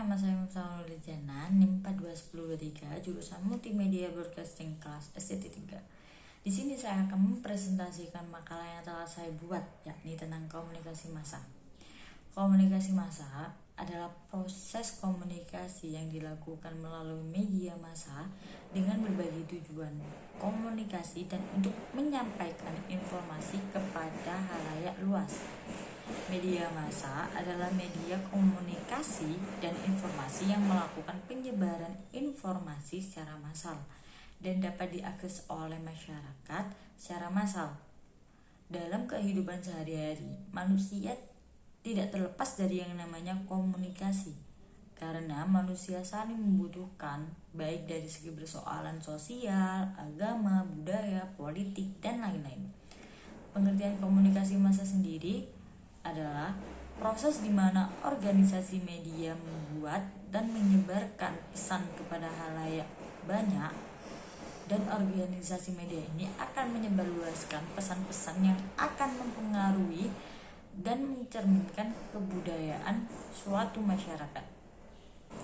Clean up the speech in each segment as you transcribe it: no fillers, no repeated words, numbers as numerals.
nama saya Mufsal Nurijana, NIM 421023, jurusan Multimedia Broadcasting kelas SCT3. Di sini saya akan mempresentasikan makalah yang telah saya buat, yakni tentang komunikasi massa. Komunikasi massa adalah proses komunikasi yang dilakukan melalui media massa dengan berbagai tujuan komunikasi dan untuk menyampaikan informasi kepada halayak luas. Media massa adalah media komunikasi dan informasi yang melakukan penyebaran informasi secara massal dan dapat diakses oleh masyarakat secara massal. Dalam kehidupan sehari-hari, manusia tidak terlepas dari yang namanya komunikasi, karena manusia saling membutuhkan, baik dari segi persoalan sosial, agama, budaya, politik, dan lain-lain. Pengertian komunikasi massa sendiri adalah proses di mana organisasi media membuat dan menyebarkan pesan kepada halayak banyak, dan organisasi media ini akan menyebarluaskan pesan-pesan yang akan mempengaruhi dan mencerminkan kebudayaan suatu masyarakat.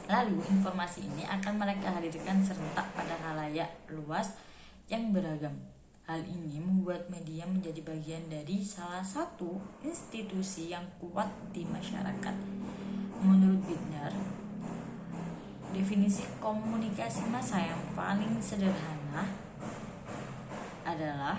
Lalu informasi ini akan mereka hadirkan serentak pada halayak luas yang beragam. Hal ini membuat media menjadi bagian dari salah satu institusi yang kuat di masyarakat. Menurut Bittner, definisi komunikasi massa yang paling sederhana adalah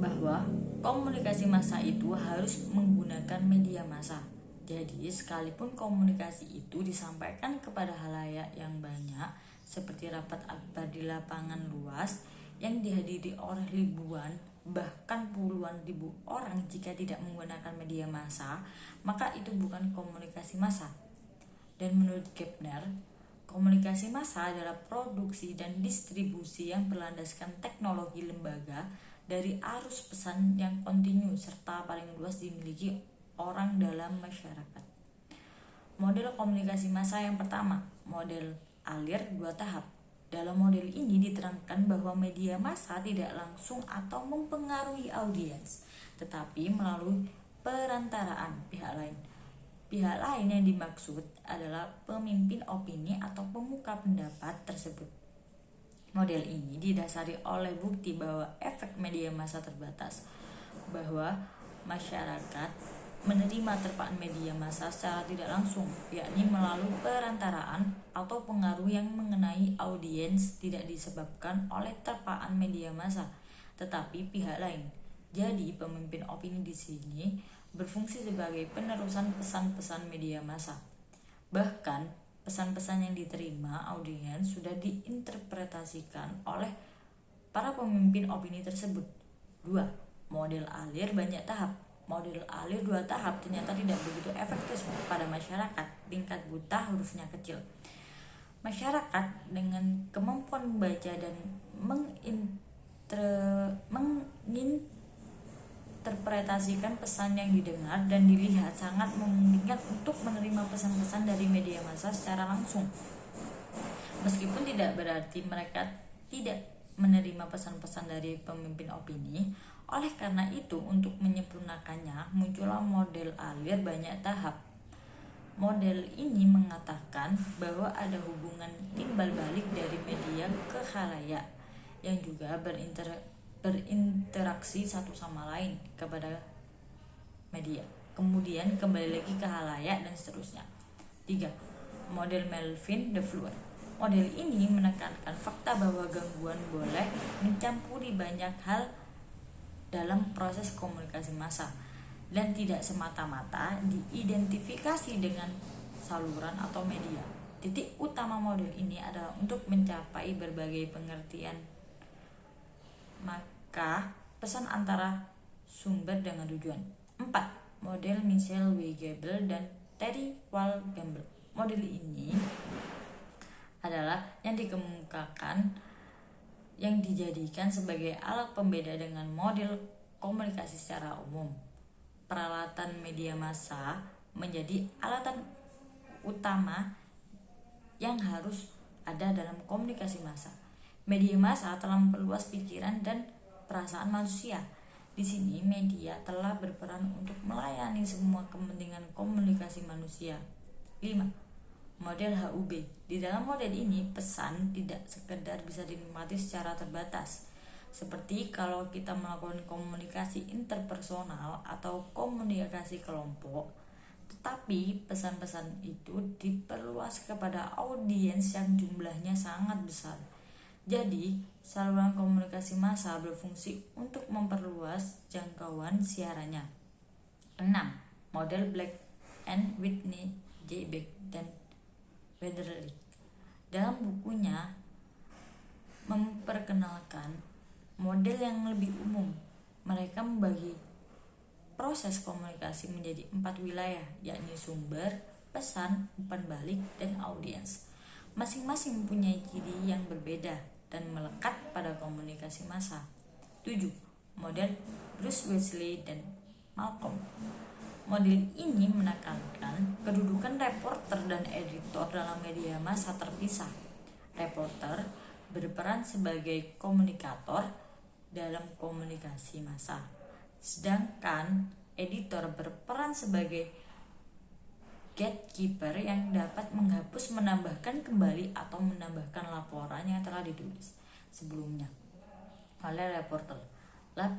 bahwa komunikasi massa itu harus menggunakan media massa. Jadi, sekalipun komunikasi itu disampaikan kepada halayak yang banyak, seperti rapat akbar di lapangan luas yang dihadiri oleh ribuan bahkan puluhan ribu orang, jika tidak menggunakan media massa, maka itu bukan komunikasi massa. Dan menurut Gepner, komunikasi massa adalah produksi dan distribusi yang berlandaskan teknologi lembaga dari arus pesan yang kontinu serta paling luas dimiliki orang dalam masyarakat. Model komunikasi massa yang pertama, model alir dua tahap. Dalam model ini diterangkan bahwa media massa tidak langsung atau mempengaruhi audiens, tetapi melalui perantaraan pihak lain. Pihak lain yang dimaksud adalah pemimpin opini atau pemuka pendapat tersebut. Model ini didasari oleh bukti bahwa efek media massa terbatas, bahwa masyarakat menerima terpaan media massa secara tidak langsung, yakni melalui perantaraan atau pengaruh yang mengenai audiens tidak disebabkan oleh terpaan media massa, tetapi pihak lain. Jadi, pemimpin opini di sini berfungsi sebagai penerusan pesan-pesan media massa. Bahkan, pesan-pesan yang diterima audiens sudah diinterpretasikan oleh para pemimpin opini tersebut. 2. Model alir banyak tahap. Model alir dua tahap ternyata tidak begitu efektif pada masyarakat tingkat buta hurufnya kecil. Masyarakat dengan kemampuan membaca dan menginterpretasikan pesan yang didengar dan dilihat sangat memungkinkan untuk menerima pesan-pesan dari media massa secara langsung. Meskipun tidak berarti mereka tidak menerima pesan-pesan dari pemimpin opini. Oleh karena itu, untuk menyempurnakannya, muncullah model alir banyak tahap. Model ini mengatakan bahwa ada hubungan timbal balik dari media ke halayak yang juga berinteraksi satu sama lain kepada media, kemudian kembali lagi ke halayak dan seterusnya. 3. Model Melvin de Fluet. Model ini menekankan fakta bahwa gangguan boleh mencampuri banyak hal dalam proses komunikasi massa dan tidak semata-mata diidentifikasi dengan saluran atau media. Titik utama model ini adalah untuk mencapai berbagai pengertian maka pesan antara sumber dengan tujuan. 4. Model Michel W. Gable dan Terry Wall Gamble. Model ini adalah yang dikemukakan yang dijadikan sebagai alat pembeda dengan model komunikasi secara umum. Peralatan media massa menjadi alatan utama yang harus ada dalam komunikasi massa. Media massa telah memperluas pikiran dan perasaan manusia. Di sini media telah berperan untuk melayani semua kepentingan komunikasi manusia manusia. 5. Model HUB. Di dalam model ini, pesan tidak sekedar bisa dinikmati secara terbatas. Seperti kalau kita melakukan komunikasi interpersonal atau komunikasi kelompok, tetapi pesan-pesan itu diperluas kepada audiens yang jumlahnya sangat besar. Jadi, saluran komunikasi massa berfungsi untuk memperluas jangkauan siarannya. 6. Model Black and Whitney, J. Beck dan Wederlich dalam bukunya memperkenalkan model yang lebih umum. Mereka membagi proses komunikasi menjadi 4 wilayah, yakni sumber, pesan, umpan balik, dan audiens. Masing-masing mempunyai ciri yang berbeda dan melekat pada komunikasi massa. 7. Model Bruce Wesley dan Malcolm. Model ini menekankan kedudukan reporter dan editor dalam media massa terpisah. Reporter berperan sebagai komunikator dalam komunikasi massa, sedangkan editor berperan sebagai gatekeeper yang dapat menghapus, menambahkan kembali, atau menambahkan laporan yang telah ditulis sebelumnya oleh reporter. 8.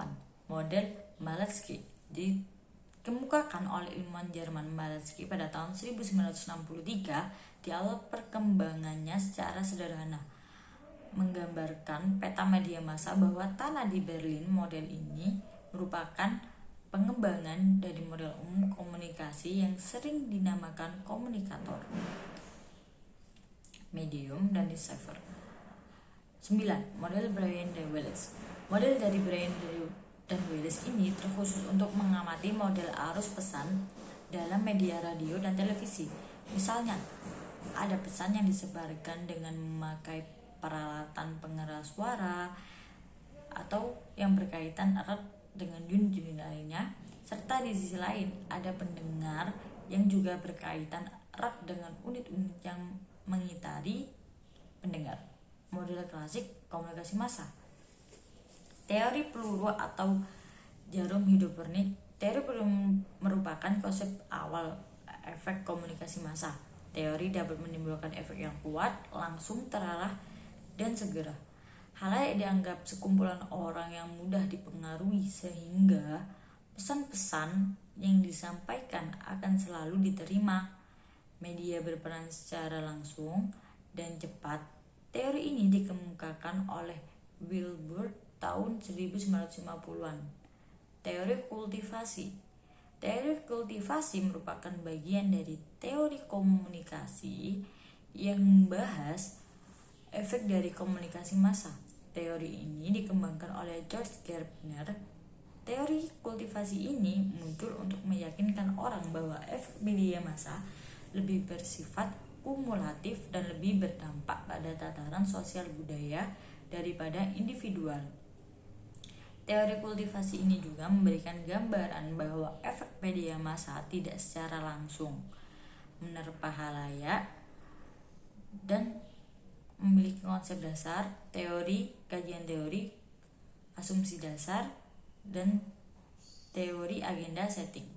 Model Maletzky dikemukakan oleh ilmuwan Jerman Maletzky pada tahun 1963. Di awal perkembangannya secara sederhana menggambarkan peta media massa bahwa tanah di Berlin. Model ini merupakan pengembangan dari model umum komunikasi yang sering dinamakan komunikator, medium, dan receiver. 9. Model Brian dan Wallace. Model dari Brian dan Wallace ini terkhusus untuk mengamati model arus pesan dalam media radio dan televisi. Misalnya, ada pesan yang disebarkan dengan memakai peralatan pengeras suara atau yang berkaitan erat dengan unit-unit lainnya, serta di sisi lain ada pendengar yang juga berkaitan erat dengan unit-unit yang mengitari pendengar. Model klasik komunikasi massa. Teori peluru atau jarum hidroponik. Teori peluru merupakan konsep awal efek komunikasi massa. Teori dapat menimbulkan efek yang kuat, langsung, terarah, dan segera. Halayak dianggap sekumpulan orang yang mudah dipengaruhi sehingga pesan-pesan yang disampaikan akan selalu diterima. Media berperan secara langsung dan cepat. Teori ini dikemukakan oleh Wilbur tahun 1950-an. Teori kultivasi. Teori kultivasi merupakan bagian dari teori komunikasi yang membahas efek dari komunikasi massa. Teori ini dikembangkan oleh George Gardner. Teori kultivasi ini muncul untuk meyakinkan orang bahwa efek media massa lebih bersifat kumulatif dan lebih berdampak pada tataran sosial budaya daripada individual. Teori kultivasi ini juga memberikan gambaran bahwa efek media massa tidak secara langsung menerpa halayak dan memiliki konsep dasar, teori, kajian teori, asumsi dasar, dan teori agenda setting.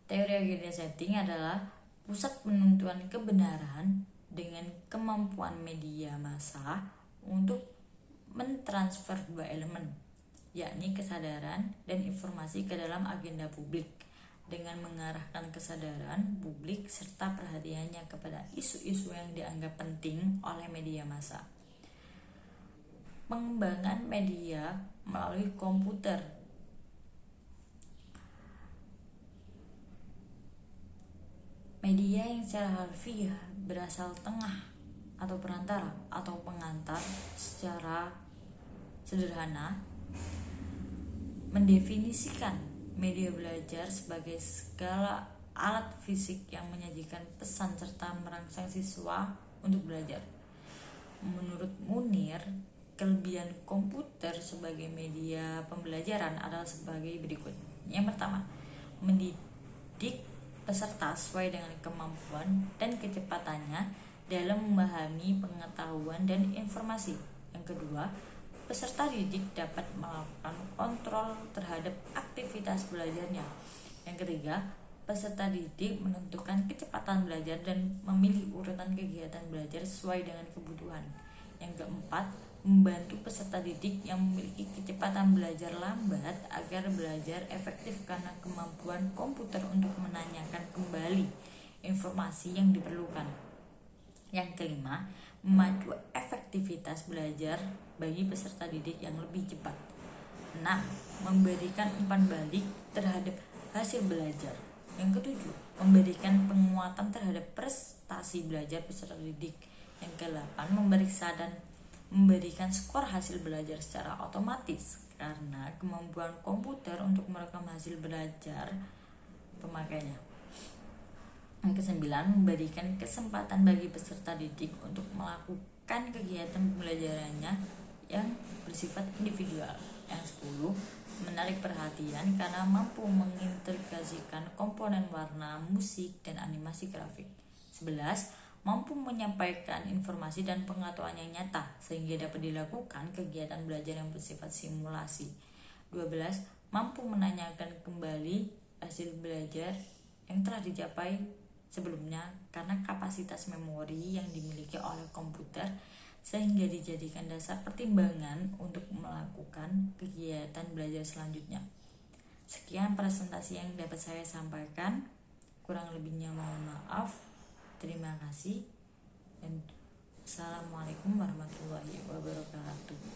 Teori agenda setting adalah pusat penentuan kebenaran dengan kemampuan media massa untuk mentransfer dua elemen, yakni kesadaran dan informasi ke dalam agenda publik, dengan mengarahkan kesadaran publik serta perhatiannya kepada isu-isu yang dianggap penting oleh media massa. Pengembangan media melalui komputer. Media yang secara harfiah berasal tengah atau perantara atau pengantar secara sederhana mendefinisikan media belajar sebagai segala alat fisik yang menyajikan pesan serta merangsang siswa untuk belajar. Menurut Munir, kelebihan komputer sebagai media pembelajaran adalah sebagai berikut. Yang pertama, mendidik peserta sesuai dengan kemampuan dan kecepatannya dalam memahami pengetahuan dan informasi. Yang kedua, peserta didik dapat melakukan kontrol terhadap aktivitas belajarnya. Yang ketiga, peserta didik menentukan kecepatan belajar dan memilih urutan kegiatan belajar sesuai dengan kebutuhan. Yang keempat, membantu peserta didik yang memiliki kecepatan belajar lambat agar belajar efektif karena kemampuan komputer untuk menanyakan kembali informasi yang diperlukan. Yang kelima, memacu efektivitas belajar bagi peserta didik yang lebih cepat. 6. Memberikan umpan balik terhadap hasil belajar. Yang ketujuh, memberikan penguatan terhadap prestasi belajar peserta didik. Yang ke-8, memeriksa dan memberikan skor hasil belajar secara otomatis karena kemampuan komputer untuk merekam hasil belajar pemakainya. Yang ke-9, memberikan kesempatan bagi peserta didik untuk melakukan kegiatan pembelajarannya yang bersifat individual. Yang 10, menarik perhatian karena mampu mengintegrasikan komponen warna, musik, dan animasi grafik. 11, mampu menyampaikan informasi dan pengetahuan yang nyata sehingga dapat dilakukan kegiatan belajar yang bersifat simulasi. 12, mampu menanyakan kembali hasil belajar yang telah dicapai sebelumnya karena kapasitas memori yang dimiliki oleh komputer sehingga dijadikan dasar pertimbangan untuk melakukan kegiatan belajar selanjutnya. Sekian presentasi yang dapat saya sampaikan. Kurang lebihnya mohon maaf. Terima kasih. Dan Assalamualaikum warahmatullahi wabarakatuh.